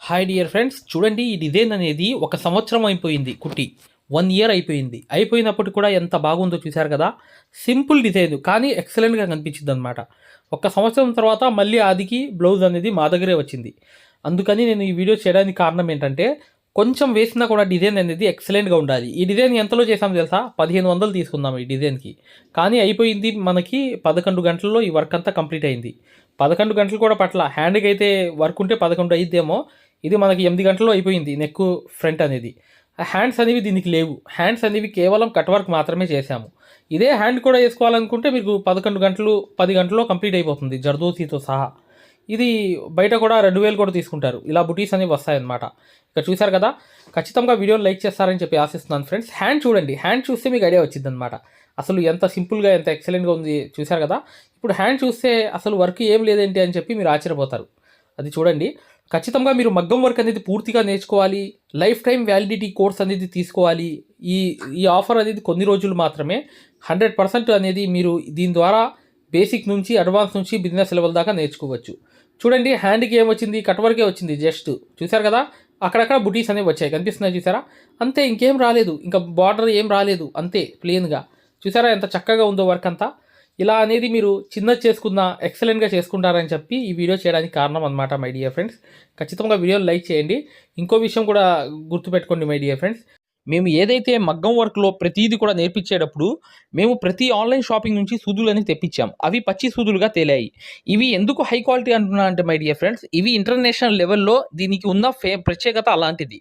Hi dear friends, చూడండి ఈ design అనేది 1 సంవత్సరం అయిపోయింది కుట్టి. 1 ఇయర్ అయిపోయింది. అయిపోయినప్పటికి కూడా ఎంత బాగుందో చూశారు కదా! సింపుల్ డిజైన్ కానీ ఎక్సలెంట్‌గా కనిపించిద్దనమాట. 1 సంవత్సరం తర్వాత మళ్ళీ ఆదికి బ్లౌజ్ అనేది మా దగ్గరే వచ్చింది. అందుకని నేను ఈ వీడియో చేయడానికి కారణం ఏంటంటే, కొంచెం వేసినా కూడా డిజైన్ అనేది ఎక్సలెంట్‌గా ఉండాలి. ఈ డిజైన్ ఎంతలో చేసామో తెలుసా? 1500 తీసుకున్నాం ఈ డిజైన్‌కి. కానీ అయిపోయింది మనకి 11 గంటల్లో ఈ వర్క్ అంతా కంప్లీట్ అయింది. 11 గంటలు కూడా పట్ల. హ్యాండ్‌కి అయితే వర్క్ ఉంటే 11 అయ్యిద్దేమో. ఇది మనకి 8 గంటల్లో అయిపోయింది నెక్ ఫ్రంట్ అనేది. హ్యాండ్స్ అనేవి దీనికి లేవు. హ్యాండ్స్ అనేవి కేవలం కట్ వర్క్ మాత్రమే చేశాము. ఇదే హ్యాండ్ కూడా వేసుకోవాలనుకుంటే మీకు 11 గంటలు 10 గంటల్లో కంప్లీట్ అయిపోతుంది జర్దోసీతో సహా. ఇది బయట కూడా 2000 కూడా తీసుకుంటారు. ఇలా బుటీస్ అనేవి వస్తాయన్నమాట. ఇక్కడ చూశారు కదా! ఖచ్చితంగా వీడియోని లైక్ చేస్తారని చెప్పి ఆశిస్తున్నాను ఫ్రెండ్స్. హ్యాండ్ చూడండి. హ్యాండ్ చూస్తే మీకు ఐడియా వచ్చిందనమాట. అసలు ఎంత సింపుల్గా ఎంత ఎక్సలెంట్గా ఉంది చూశారు కదా! ఇప్పుడు హ్యాండ్ చూస్తే అసలు వర్క్ ఏం లేదేంటి అని చెప్పి మీరు ఆశ్చర్యపోతారు. అది చూడండి. ఖచ్చితంగా మీరు మగ్గం వర్క్ అనేది పూర్తిగా నేర్చుకోవాలి. లైఫ్ టైం వ్యాలిడిటీ కోర్స్ అనేది తీసుకోవాలి. ఈ ఈ ఆఫర్ అనేది కొన్ని రోజులు మాత్రమే. 100% అనేది మీరు దీని ద్వారా బేసిక్ నుంచి అడ్వాన్స్ నుంచి బిజినెస్ లెవెల్ దాకా నేర్చుకోవచ్చు. చూడండి హ్యాండ్కి ఏమొచ్చింది, కట్ వర్కే వచ్చింది జస్ట్. చూశారు కదా! అక్కడక్కడ బుటీస్ అనేవి వచ్చాయి, కనిపిస్తున్నాయి చూసారా? అంతే, ఇంకేం రాలేదు. ఇంకా బార్డర్ ఏం రాలేదు, అంతే ప్లెయిన్గా. చూసారా ఎంత చక్కగా ఉందో వర్క్ అంతా? ఇలా అనేది మీరు చిన్నది చేసుకున్న ఎక్సలెంట్గా చేసుకుంటారని చెప్పి ఈ వీడియో చేయడానికి కారణం అనమాట మై డియర్ ఫ్రెండ్స్. ఖచ్చితంగా వీడియోని లైక్ చేయండి. ఇంకో విషయం కూడా గుర్తుపెట్టుకోండి మై డియర్ ఫ్రెండ్స్. మేము ఏదైతే మగ్గం వర్క్లో ప్రతిదీ కూడా నేర్పించేటప్పుడు మేము ప్రతి ఆన్లైన్ షాపింగ్ నుంచి సూదులని తెప్పించాం. అవి పచ్చి సూదులుగా తేలాయి. ఇవి ఎందుకు హై క్వాలిటీ అంటున్నా అంటే మై డియర్ ఫ్రెండ్స్, ఇవి ఇంటర్నేషనల్ లెవెల్లో దీనికి ఉన్న ప్రత్యేకత అలాంటిది.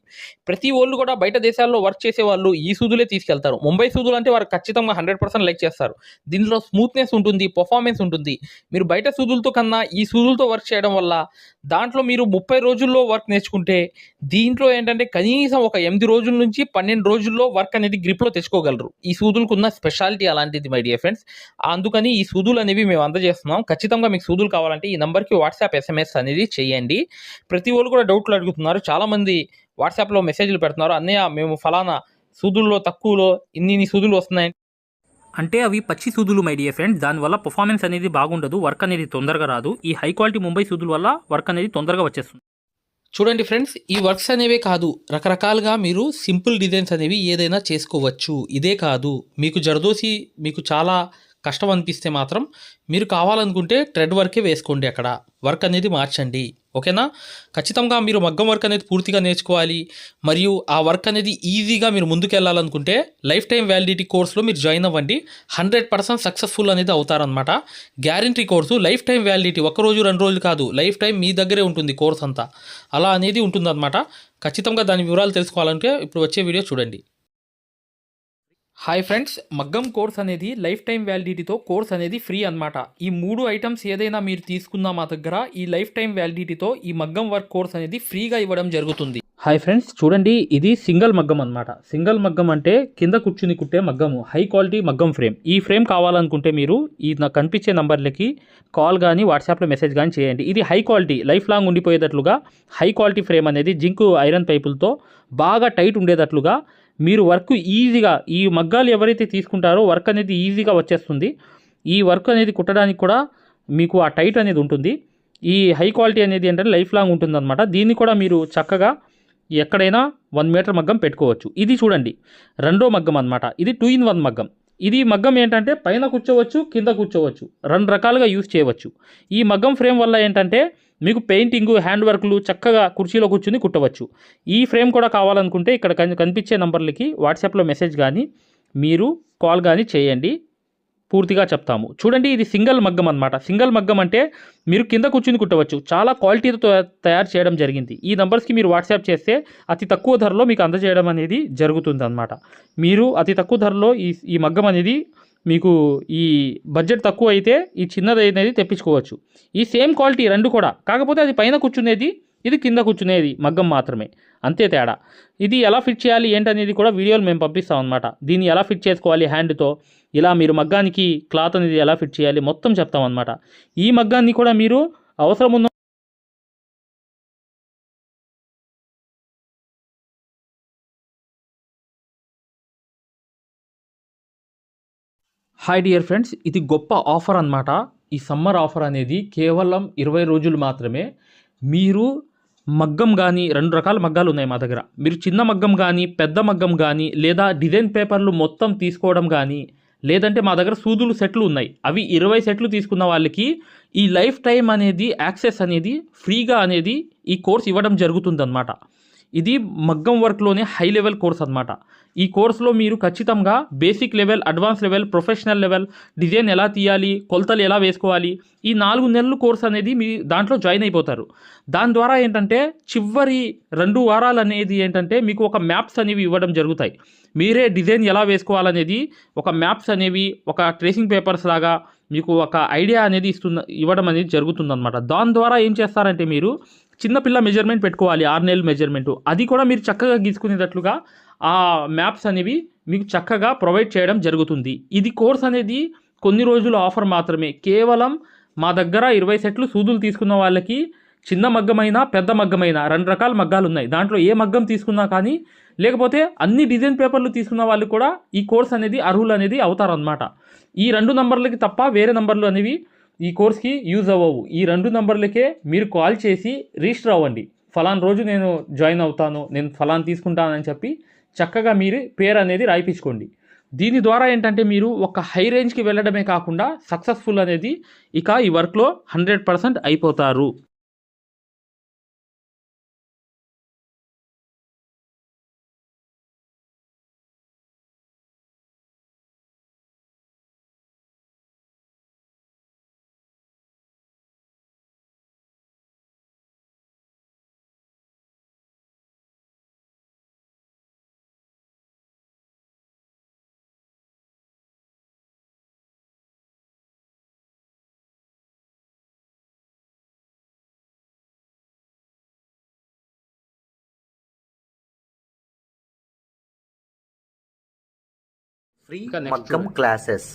ప్రతి వాళ్ళు కూడా బయట దేశాల్లో వర్క్ చేసేవాళ్ళు ఈ సూదులే తీసుకెళ్తారు. ముంబై సూదులు అంటే వారు ఖచ్చితంగా 100% లైక్ చేస్తారు. దీనిలో స్మూత్నెస్ ఉంటుంది, పర్ఫార్మెన్స్ ఉంటుంది. మీరు బయట సూదులతో కన్నా ఈ సూదులతో వర్క్ చేయడం వల్ల దాంట్లో మీరు 30 రోజుల్లో వర్క్ నేర్చుకుంటే, దీంట్లో ఏంటంటే కనీసం ఒక 8 రోజుల నుంచి 12 రోజుల్లో వర్క్ అనేది గ్రిప్లో తెచ్చుకోగలరు. ఈ సూదులకు ఉన్న స్పెషాలిటీ అలాంటిది మై డియర్ ఫ్రెండ్స్. అందుకని ఈ సూదులు అనేవి మేము అందజేస్తున్నాం. ఖచ్చితంగా మీకు సూదులు కావాలంటే ఈ నెంబర్కి వాట్సాప్ SMS అనేది చేయండి. ప్రతి వాళ్ళు కూడా డౌట్లు అడుగుతున్నారు. చాలామంది వాట్సాప్లో మెసేజ్లు పెడుతున్నారు, అన్నయ్య మేము ఫలానా సూదుల్లో తక్కువలో ఇన్ని సూదులు వస్తున్నాయి అంటే అవి పచ్చి సూదులు మై డియర్ ఫ్రెండ్స్. దానివల్ల పర్ఫార్మెన్స్ అనేది బాగుండదు, వర్క్ అనేది తొందరగా రాదు. ఈ హై క్వాలిటీ ముంబై సూదుల వల్ల వర్క్ అనేది తొందరగా వచ్చేస్తుంది. చూడండి ఫ్రెండ్స్, ఈ వర్క్స్ అనేవే కాదు, రకరకాలుగా మీరు సింపుల్ డిజైన్స్ అనేవి ఏదైనా చేసుకోవచ్చు. ఇదే కాదు, మీకు జర్దోసి మీకు చాలా కష్టం అనిపిస్తే మాత్రం మీరు కావాలనుకుంటే థ్రెడ్ వర్కే వేసుకోండి. అక్కడ వర్క్ అనేది మార్చండి, ఓకేనా? ఖచ్చితంగా మీరు మగ్గం వర్క్ అనేది పూర్తిగా నేర్చుకోవాలి. మరియు ఆ వర్క్ అనేది ఈజీగా మీరు ముందుకు వెళ్ళాలనుకుంటే లైఫ్ టైం వ్యాలిడిటీ కోర్సులో మీరు జాయిన్ అవ్వండి. 100% సక్సెస్ఫుల్ అనేది అవుతారనమాట. Guarantee course, lifetime validity. 1 రోజు 2 రోజులు కాదు, లైఫ్ టైం మీ దగ్గరే ఉంటుంది కోర్స్ అంతా. అలా అనేది ఉంటుందన్నమాట. ఖచ్చితంగా దాని వివరాలు తెలుసుకోవాలంటే ఇప్పుడు వచ్చే వీడియో చూడండి. హాయ్ ఫ్రెండ్స్, మగ్గం కోర్స్ అనేది లైఫ్ టైం వ్యాలిడిటీతో కోర్స్ అనేది ఫ్రీ అనమాట. ఈ 3 ఐటమ్స్ ఏదైనా మీరు తీసుకున్నా మా దగ్గర ఈ లైఫ్ టైం వ్యాలిడిటీతో ఈ మగ్గం వర్క్ కోర్స్ అనేది ఫ్రీగా ఇవ్వడం జరుగుతుంది. హాయ్ ఫ్రెండ్స్, చూడండి ఇది సింగిల్ మగ్గం అనమాట. సింగిల్ మగ్గం అంటే కింద కూర్చుని కుట్టే మగ్గము, హై క్వాలిటీ మగ్గం ఫ్రేమ్. ఈ ఫ్రేమ్ కావాలనుకుంటే మీరు ఈ నాకు కనిపించే నంబర్లకి కాల్ కానీ వాట్సాప్లో మెసేజ్ కానీ చేయండి. ఇది హై క్వాలిటీ, లైఫ్ లాంగ్ ఉండిపోయేటట్లుగా హై క్వాలిటీ ఫ్రేమ్ అనేది జింక్ ఐరన్ పైపులతో బాగా టైట్ ఉండేటట్లుగా మీరు వర్క్ ఈజీగా, ఈ మగ్గాలు ఎవరైతే తీసుకుంటారో వర్క్ అనేది ఈజీగా వచ్చేస్తుంది. ఈ వర్క్ అనేది కుట్టడానికి కూడా మీకు ఆ టైట్ అనేది ఉంటుంది. ఈ హై క్వాలిటీ అనేది ఏంటంటే లైఫ్ లాంగ్ ఉంటుందన్నమాట. దీన్ని కూడా మీరు చక్కగా ఎక్కడైనా 1 మీటర్ మగ్గం పెట్టుకోవచ్చు. ఇది చూడండి రెండో మగ్గం అనమాట. ఇది 2 in 1 మగ్గం. ఇది మగ్గం ఏంటంటే పైన కూర్చోవచ్చు, కింద కూర్చోవచ్చు, 2 రకాలుగా యూజ్ చేయవచ్చు. ఈ మగ్గం ఫ్రేమ్ వల్ల ఏంటంటే మీకు పెయింటింగ్, హ్యాండ్ వర్క్లు చక్కగా కుర్చీలో కూర్చుని కుట్టవచ్చు. ఈ ఫ్రేమ్ కూడా కావాలనుకుంటే ఇక్కడ కనిపించే నంబర్లకి వాట్సాప్లో మెసేజ్ కానీ మీరు కాల్ కానీ చేయండి, పూర్తిగా చెప్తాము. చూడండి ఇది సింగిల్ మగ్గం అనమాట. సింగిల్ మగ్గం అంటే మీరు కింద కూర్చుని కుట్టవచ్చు. చాలా క్వాలిటీతో తయారు చేయడం జరిగింది. ఈ నంబర్స్కి మీరు వాట్సాప్ చేస్తే అతి తక్కువ ధరలో మీకు అందజేయడం అనేది జరుగుతుంది అనమాట. మీరు అతి తక్కువ ధరలో ఈ మగ్గం అనేది మీకు ఈ బడ్జెట్ తక్కువ అయితే ఈ చిన్నది అనేది తెప్పించుకోవచ్చు. ఈ సేమ్ క్వాలిటీ 2 కూడా, కాకపోతే అది పైన కూర్చునేది, ఇది కింద కూర్చునేది మగ్గం మాత్రమే, అంతే తేడా. ఇది ఎలా ఫిట్ చేయాలి ఏంటనేది కూడా వీడియోలు మేము పంపిస్తాం అనమాట. దీన్ని ఎలా ఫిట్ చేసుకోవాలి హ్యాండ్తో, ఇలా మీరు మగ్గానికి క్లాత్ అనేది ఎలా ఫిట్ చేయాలి మొత్తం చెప్తాం అనమాట. ఈ మగ్గాన్ని కూడా మీరు అవసరం ఉన్న హాయ్ డియర్ ఫ్రెండ్స్, ఇది గొప్ప ఆఫర్ అనమాట. ఈ సమ్మర్ ఆఫర్ అనేది కేవలం 20 రోజులు మాత్రమే. మీరు మగ్గం కానీ 2 రకాల మగ్గాలు ఉన్నాయి మా దగ్గర. మీరు చిన్న మగ్గం కానీ పెద్ద మగ్గం కానీ లేదా డిజైన్ పేపర్లు మొత్తం తీసుకోవడం కానీ లేదంటే మా దగ్గర సూదులు సెట్లు ఉన్నాయి. అవి 20 సెట్లు తీసుకున్న వాళ్ళకి ఈ లైఫ్ టైం అనేది యాక్సెస్ అనేది ఫ్రీగా అనేది ఈ కోర్స్ ఇవ్వడం జరుగుతుందన్నమాట. ఇది మగ్గం వర్క్లోనే హై లెవెల్ కోర్స్ అనమాట. ఈ కోర్సులో మీరు ఖచ్చితంగా basic level, advance level, professional level, design ఎలా తీయాలి, కొలతలు ఎలా వేసుకోవాలి, ఈ 4 నెలలు కోర్స్ అనేది మీ దాంట్లో జాయిన్ అయిపోతారు. దాని ద్వారా ఏంటంటే చివరి 2 వారాలు అనేది ఏంటంటే మీకు ఒక మ్యాప్స్ అనేవి ఇవ్వడం జరుగుతాయి. మీరే డిజైన్ ఎలా వేసుకోవాలనేది ఒక మ్యాప్స్ అనేవి ఒక ట్రేసింగ్ పేపర్స్ లాగా మీకు ఒక ఐడియా అనేది ఇవ్వడం అనేది జరుగుతుందన్నమాట. దాని ద్వారా ఏం చేస్తారంటే మీరు చిన్నపిల్ల మెజర్మెంట్ పెట్టుకోవాలి, 6 నెలల మెజర్మెంటు, అది కూడా మీరు చక్కగా గీసుకునేటట్లుగా ఆ మ్యాప్స్ అనేవి మీకు చక్కగా ప్రొవైడ్ చేయడం జరుగుతుంది. ఇది కోర్స్ అనేది కొన్ని రోజుల ఆఫర్ మాత్రమే. కేవలం మా దగ్గర 20 సెట్లు సూదులు తీసుకున్న వాళ్ళకి చిన్న మగ్గమైనా పెద్ద మగ్గమైనా 2 రకాల మగ్గాలు ఉన్నాయి. దాంట్లో ఏ మగ్గం తీసుకున్నా కానీ లేకపోతే అన్ని డిజైన్ పేపర్లు తీసుకున్న వాళ్ళు కూడా ఈ కోర్స్ అనేది అర్హులు అనేది అవుతారనమాట. ఈ 2 నంబర్లకి తప్ప వేరే నంబర్లు అనేవి ఈ కోర్స్కి యూజ్ అవ్వవు. ఈ 2 నంబర్లకే మీరు కాల్ చేసి రిజిస్టర్ అవ్వండి. ఫలానా రోజు నేను జాయిన్ అవుతాను, నేను ఫలానా తీసుకుంటానని చెప్పి చక్కగా మీరు పేరు అనేది రాయిపించుకోండి. దీని ద్వారా ఏంటంటే మీరు ఒక హై రేంజ్కి వెళ్ళడమే కాకుండా సక్సెస్ఫుల్ అనేది ఇక ఈ వర్క్లో 100% అయిపోతారు. ఫ్రీ మగ్గం క్లాసెస్,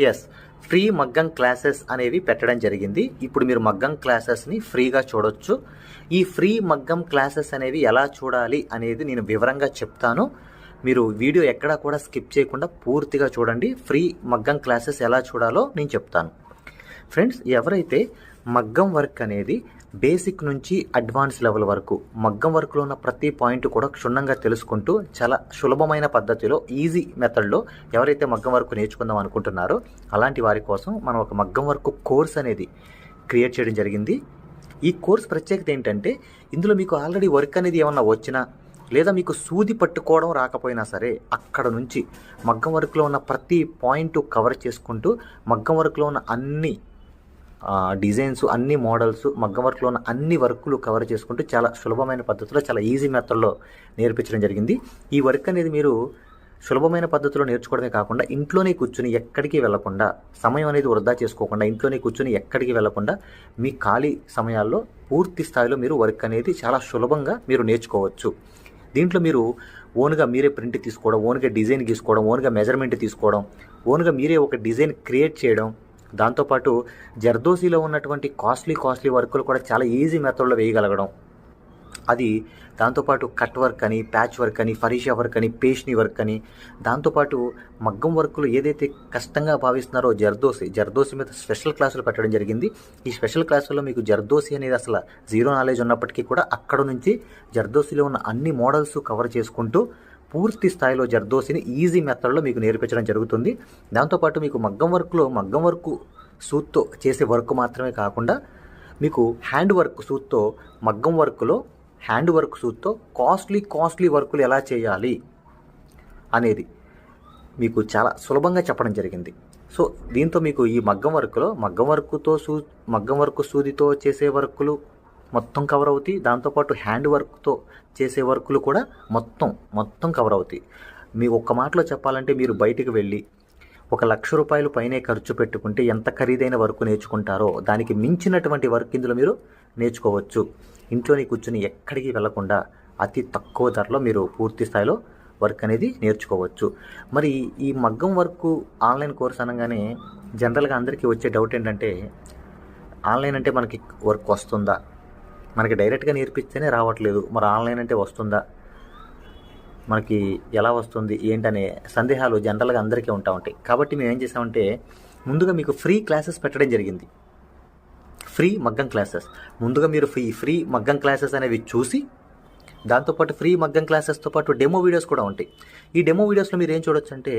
ఎస్, ఫ్రీ మగ్గం క్లాసెస్ అనేవి పెట్టడం జరిగింది. ఇప్పుడు మీరు మగ్గం క్లాసెస్ని ఫ్రీగా చూడొచ్చు. ఈ ఫ్రీ మగ్గం క్లాసెస్ అనేవి ఎలా చూడాలి అనేది నేను వివరంగా చెప్తాను. మీరు వీడియో ఎక్కడా కూడా స్కిప్ చేయకుండా పూర్తిగా చూడండి. ఫ్రీ మగ్గం క్లాసెస్ ఎలా చూడాలో నేను చెప్తాను. ఫ్రెండ్స్, ఎవరైతే మగ్గం వర్క్ అనేది బేసిక్ నుంచి అడ్వాన్స్ లెవెల్ వరకు మగ్గం వర్క్లో ఉన్న ప్రతి పాయింట్ కూడా క్షుణ్ణంగా తెలుసుకుంటూ చాలా సులభమైన పద్ధతిలో ఈజీ మెథడ్లో ఎవరైతే మగ్గం వర్క్ నేర్చుకుందాం అనుకుంటున్నారో అలాంటి వారి కోసం మనం ఒక మగ్గం వర్క్ కోర్స్ అనేది క్రియేట్ చేయడం జరిగింది. ఈ కోర్స్ ప్రత్యేకత ఏంటంటే ఇందులో మీకు ఆల్రెడీ వర్క్ అనేది ఏమన్నా వచ్చినా లేదా మీకు సూది పట్టుకోవడం రాకపోయినా సరే అక్కడ నుంచి మగ్గం వర్క్లో ఉన్న ప్రతి పాయింట్ కవర్ చేసుకుంటూ మగ్గం వర్క్లో ఉన్న అన్ని డిజైన్స్, అన్ని మోడల్స్, మగ్గం వర్క్లో ఉన్న అన్ని వర్కులు కవర్ చేసుకుంటూ చాలా సులభమైన పద్ధతిలో చాలా ఈజీ మెథడ్లో నేర్పించడం జరిగింది. ఈ వర్క్ అనేది మీరు సులభమైన పద్ధతిలో నేర్చుకోవడమే కాకుండా ఇంట్లోనే కూర్చుని ఎక్కడికి వెళ్లకుండా, సమయం అనేది వృధా చేసుకోకుండా ఇంట్లోనే కూర్చుని ఎక్కడికి వెళ్లకుండా మీ ఖాళీ సమయాల్లో పూర్తి స్థాయిలో మీరు వర్క్ అనేది చాలా సులభంగా మీరు నేర్చుకోవచ్చు. దీంట్లో మీరు ఓన్గా మీరే ప్రింట్ తీసుకోవడం, ఓన్గా డిజైన్ గీసుకోవడం, ఓన్గా మెజర్మెంట్ తీసుకోవడం, ఓన్గా మీరే ఒక డిజైన్ క్రియేట్ చేయడం, దాంతోపాటు జర్దోసీలో ఉన్నటువంటి కాస్ట్లీ వర్కులు కూడా చాలా ఈజీ మెథడ్లో వేయగలగడం, అది దాంతోపాటు కట్ వర్క్ అని, ప్యాచ్ వర్క్ అని, ఫరీషా వర్క్ అని, పేష్ని వర్క్ అని, దాంతోపాటు మగ్గం వర్కులు ఏదైతే కష్టంగా భావిస్తున్నారో జర్దోసి మీద స్పెషల్ క్లాసులు పెట్టడం జరిగింది. ఈ స్పెషల్ క్లాసుల్లో మీకు జర్దోసి అనేది అసలు జీరో నాలెడ్జ్ ఉన్నప్పటికీ కూడా అక్కడ నుంచి జర్దోసిలో ఉన్న అన్ని మోడల్స్ కవర్ చేసుకుంటూ పూర్తి స్థాయిలో జర్దోసిని ఈజీ మెథడ్లో మీకు నేర్పించడం జరుగుతుంది. దాంతోపాటు మీకు మగ్గం వర్క్ సూత్తో చేసే వర్క్ మాత్రమే కాకుండా మీకు హ్యాండ్ వర్క్ సూత్తో, మగ్గం వర్క్లో హ్యాండ్ వర్క్ సూత్తో కాస్ట్లీ వర్కులు ఎలా చేయాలి అనేది మీకు చాలా సులభంగా చెప్పడం జరిగింది. సో దీంతో మీకు ఈ మగ్గం వర్క్ సూదితో చేసే వర్కులు మొత్తం కవర్ అవుతాయి. దాంతోపాటు హ్యాండ్ వర్క్తో చేసే వర్కులు కూడా మొత్తం కవర్ అవుతాయి. మీకు ఒక్క మాటలో చెప్పాలంటే మీరు బయటికి వెళ్ళి 1,00,000 రూపాయలు పైనే ఖర్చు పెట్టుకుంటే ఎంత ఖరీదైన వర్క్ నేర్చుకుంటారో దానికి మించినటువంటి వర్క్ ఇందులో మీరు నేర్చుకోవచ్చు. ఇంట్లోనే కూర్చుని ఎక్కడికి వెళ్లకుండా అతి తక్కువ ధరలో మీరు పూర్తి స్థాయిలో వర్క్ అనేది నేర్చుకోవచ్చు. మరి ఈ మగ్గం వర్క్ ఆన్లైన్ కోర్స్ అనగానే జనరల్గా అందరికీ వచ్చే డౌట్ ఏంటంటే ఆన్లైన్ అంటే మనకి వర్క్ వస్తుందా, మనకి డైరెక్ట్గా నేర్పిస్తేనే రావట్లేదు, మరి ఆన్లైన్ అంటే వస్తుందా, మనకి ఎలా వస్తుంది ఏంటనే సందేహాలు జనరల్గా అందరికీ ఉంటాయి. కాబట్టి మేము ఏం చేసామంటే ముందుగా మీకు ఫ్రీ క్లాసెస్ పెట్టడం జరిగింది. ఫ్రీ మగ్గం క్లాసెస్. ముందుగా మీరు ఫ్రీ మగ్గం క్లాసెస్ అనేవి చూసి, దాంతోపాటు ఫ్రీ మగ్గం క్లాసెస్తో పాటు డెమో వీడియోస్ కూడా ఉంటాయి. ఈ డెమో వీడియోస్లో మీరు ఏం చూడొచ్చు అంటే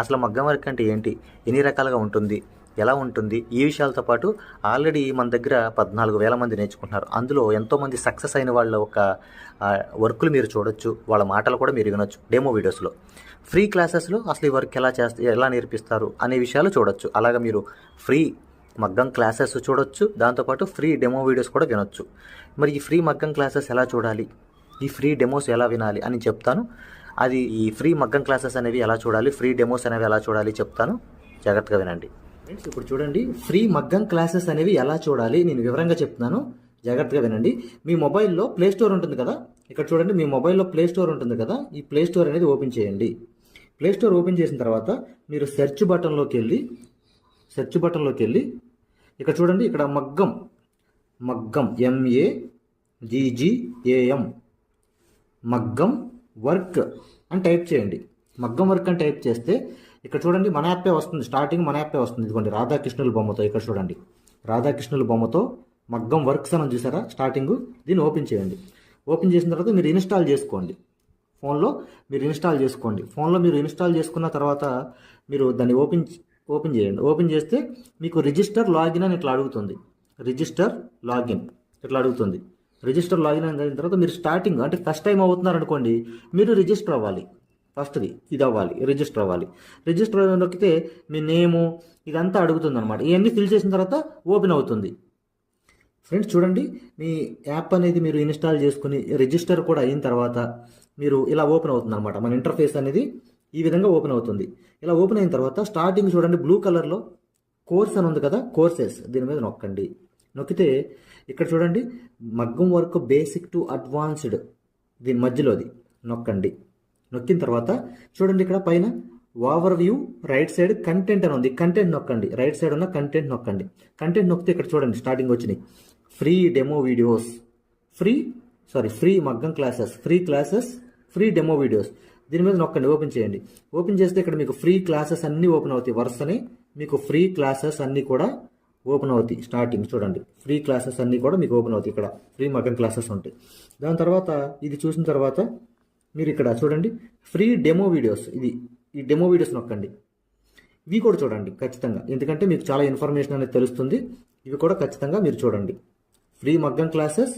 అసలు మగ్గం వర్క్ అంటే ఏంటి, ఎన్ని రకాలుగా ఉంటుంది, ఎలా ఉంటుంది, ఈ విషయాలతో పాటు ఆల్రెడీ మన దగ్గర 14,000 మంది నేర్చుకుంటున్నారు. అందులో ఎంతోమంది సక్సెస్ అయిన వాళ్ళ ఒక వర్కులు మీరు చూడొచ్చు, వాళ్ళ మాటలు కూడా మీరు వినొచ్చు డెమో వీడియోస్లో. ఫ్రీ క్లాసెస్లో అసలు ఈ వర్క్ ఎలా నేర్పిస్తారు అనే విషయాలు చూడొచ్చు. అలాగా మీరు ఫ్రీ మగ్గం క్లాసెస్ చూడొచ్చు, దాంతోపాటు ఫ్రీ డెమో వీడియోస్ కూడా వినొచ్చు. మరి ఈ ఫ్రీ మగ్గం క్లాసెస్ ఎలా చూడాలి, ఈ ఫ్రీ డెమోస్ ఎలా వినాలి అని చెప్తాను. అది ఈ ఫ్రీ మగ్గం క్లాసెస్ అనేవి ఎలా చూడాలి, ఫ్రీ డెమోస్ అనేవి ఎలా చూడాలి చెప్తాను, జాగ్రత్తగా వినండి. ఫ్రెండ్స్, ఇప్పుడు చూడండి, ఫ్రీ మగ్గం క్లాసెస్ అనేవి ఎలా చూడాలి నేను వివరంగా చెప్తున్నాను, జాగ్రత్తగా వినండి. మీ మొబైల్లో ప్లే స్టోర్ ఉంటుంది కదా, ఇక్కడ చూడండి, మీ మొబైల్లో ప్లే స్టోర్ ఉంటుంది కదా, ఈ ప్లే స్టోర్ అనేది ఓపెన్ చేయండి. ప్లే స్టోర్ ఓపెన్ చేసిన తర్వాత మీరు సెర్చ్ బటన్లోకి వెళ్ళి ఇక్కడ చూడండి, ఇక్కడ మగ్గం MAGGAM మగ్గం వర్క్ అని టైప్ చేయండి. మగ్గం వర్క్ అని టైప్ చేస్తే ఇక్కడ చూడండి మన యాపే వస్తుంది, స్టార్టింగ్ మన యాపే వస్తుంది. ఇదిగోండి రాధాకృష్ణుల బొమ్మతో, ఇక్కడ చూడండి రాధాకృష్ణుల బొమ్మతో మగ్గం వర్క్స్ అని చూసారా స్టార్టింగ్. దీన్ని ఓపెన్ చేయండి. ఓపెన్ చేసిన తర్వాత మీరు ఇన్స్టాల్ చేసుకోండి. ఫోన్లో మీరు ఇన్స్టాల్ చేసుకున్న తర్వాత మీరు దాన్ని ఓపెన్ చేయండి. ఓపెన్ చేస్తే మీకు రిజిస్టర్ లాగిన్ అని ఇట్లా అడుగుతుంది. రిజిస్టర్ లాగిన్ అయిన తర్వాత మీరు స్టార్టింగ్ అంటే ఫస్ట్ టైం అవుతున్నారు అనుకోండి, మీరు రిజిస్టర్ అవ్వాలి. ఫస్ట్ది ఇది అవ్వాలి, రిజిస్టర్ అవ్వాలి. రిజిస్టర్ నొక్కితే మీ నేము ఇదంతా అడుగుతుంది అనమాట. ఇవన్నీ ఫిల్ చేసిన తర్వాత ఓపెన్ అవుతుంది. ఫ్రెండ్స్ చూడండి, మీ యాప్ అనేది మీరు ఇన్స్టాల్ చేసుకుని రిజిస్టర్ కూడా అయిన తర్వాత మీరు ఇలా ఓపెన్ అవుతుంది అనమాట. మన ఇంటర్ఫేస్ అనేది ఈ విధంగా ఓపెన్ అవుతుంది. ఇలా ఓపెన్ అయిన తర్వాత స్టార్టింగ్ చూడండి బ్లూ కలర్లో కోర్స్ అని ఉంది కదా, కోర్సెస్, దీని మీద నొక్కండి. నొక్కితే ఇక్కడ చూడండి మగ్గం వర్క్ బేసిక్ టు అడ్వాన్స్డ్, దీని మధ్యలోది నొక్కండి. నొక్కిన తర్వాత చూడండి ఇక్కడ పైన over view right side content అని ఉంది, కంటెంట్ నొక్కండి. రైట్ సైడ్ ఉన్న కంటెంట్ నొక్కండి. కంటెంట్ నొక్కితే ఇక్కడ చూడండి స్టార్టింగ్ వచ్చినాయి ఫ్రీ డెమో వీడియోస్, ఫ్రీ మగ్గం క్లాసెస్, ఫ్రీ డెమో వీడియోస్. దీని మీద నొక్కండి, ఓపెన్ చేయండి. ఓపెన్ చేస్తే ఇక్కడ మీకు ఫ్రీ క్లాసెస్ అన్నీ ఓపెన్ అవుతాయి. వరుసనే మీకు ఫ్రీ క్లాసెస్ అన్నీ కూడా ఓపెన్ అవుతాయి. స్టార్టింగ్ చూడండి ఫ్రీ క్లాసెస్ అన్నీ కూడా మీకు ఓపెన్ అవుతాయి. ఇక్కడ ఫ్రీ మగ్గం క్లాసెస్ ఉంటాయి. దాని తర్వాత ఇది చూసిన తర్వాత మీరు ఇక్కడ చూడండి ఫ్రీ డెమో వీడియోస్, ఈ డెమో వీడియోస్ నొక్కండి. ఇవి కూడా చూడండి ఖచ్చితంగా, ఎందుకంటే మీకు చాలా ఇన్ఫర్మేషన్ అనేది తెలుస్తుంది. ఇవి కూడా ఖచ్చితంగా మీరు చూడండి. ఫ్రీ మగ్గం క్లాసెస్,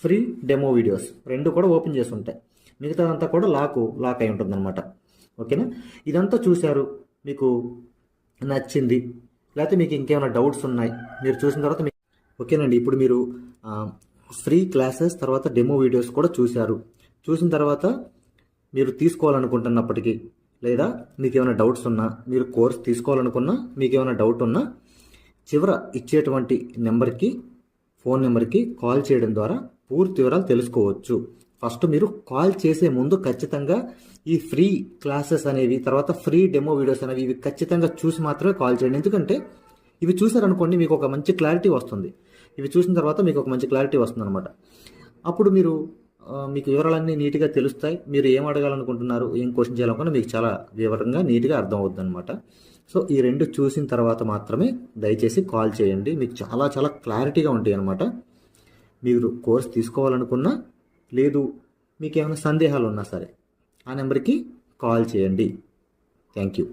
ఫ్రీ డెమో వీడియోస్ రెండు కూడా ఓపెన్ చేసి ఉంటాయి. మిగతాదంతా కూడా లాక్ అయి ఉంటుంది అనమాట. ఓకేనా, ఇదంతా చూశారు, మీకు నచ్చింది, లేకపోతే మీకు ఇంకేమైనా డౌట్స్ ఉన్నాయి మీరు చూసిన తర్వాత ఓకేనండి. ఇప్పుడు మీరు ఫ్రీ క్లాసెస్ తర్వాత డెమో వీడియోస్ కూడా చూసిన తర్వాత మీరు తీసుకోవాలనుకుంటున్నప్పటికీ, లేదా మీకు ఏమైనా డౌట్స్ ఉన్నా, మీరు కోర్స్ తీసుకోవాలనుకున్నా, మీకు ఏమైనా డౌట్ ఉన్నా చివర ఇచ్చేటువంటి ఫోన్ నెంబర్కి కాల్ చేయడం ద్వారా పూర్తి వివరాలు తెలుసుకోవచ్చు. ఫస్ట్ మీరు కాల్ చేసే ముందు ఖచ్చితంగా ఈ ఫ్రీ క్లాసెస్ అనేవి, తర్వాత ఫ్రీ డెమో వీడియోస్ అనేవి ఇవి ఖచ్చితంగా చూసి మాత్రమే కాల్ చేయండి. ఎందుకంటే ఇవి చూసారనుకోండి మీకు ఒక మంచి క్లారిటీ వస్తుంది. ఇవి చూసిన తర్వాత మీకు ఒక మంచి క్లారిటీ వస్తుంది అనమాట. అప్పుడు మీకు వివరాలన్నీ నీట్గా తెలుస్తాయి. మీరు ఏం అడగాలనుకుంటున్నారు, ఏం క్వశ్చన్ చేయాలనుకున్నా మీకు చాలా వివరంగా నీట్గా అర్థం అవుతుంది అనమాట. సో ఈ రెండు చూసిన తర్వాత మాత్రమే దయచేసి కాల్ చేయండి. మీకు చాలా చాలా క్లారిటీగా ఉంటాయి అనమాట. మీరు కోర్స్ తీసుకోవాలనుకున్నా, లేదు మీకు ఏమైనా సందేహాలు ఉన్నా సరే ఆ నెంబర్కి కాల్ చేయండి. Thank you.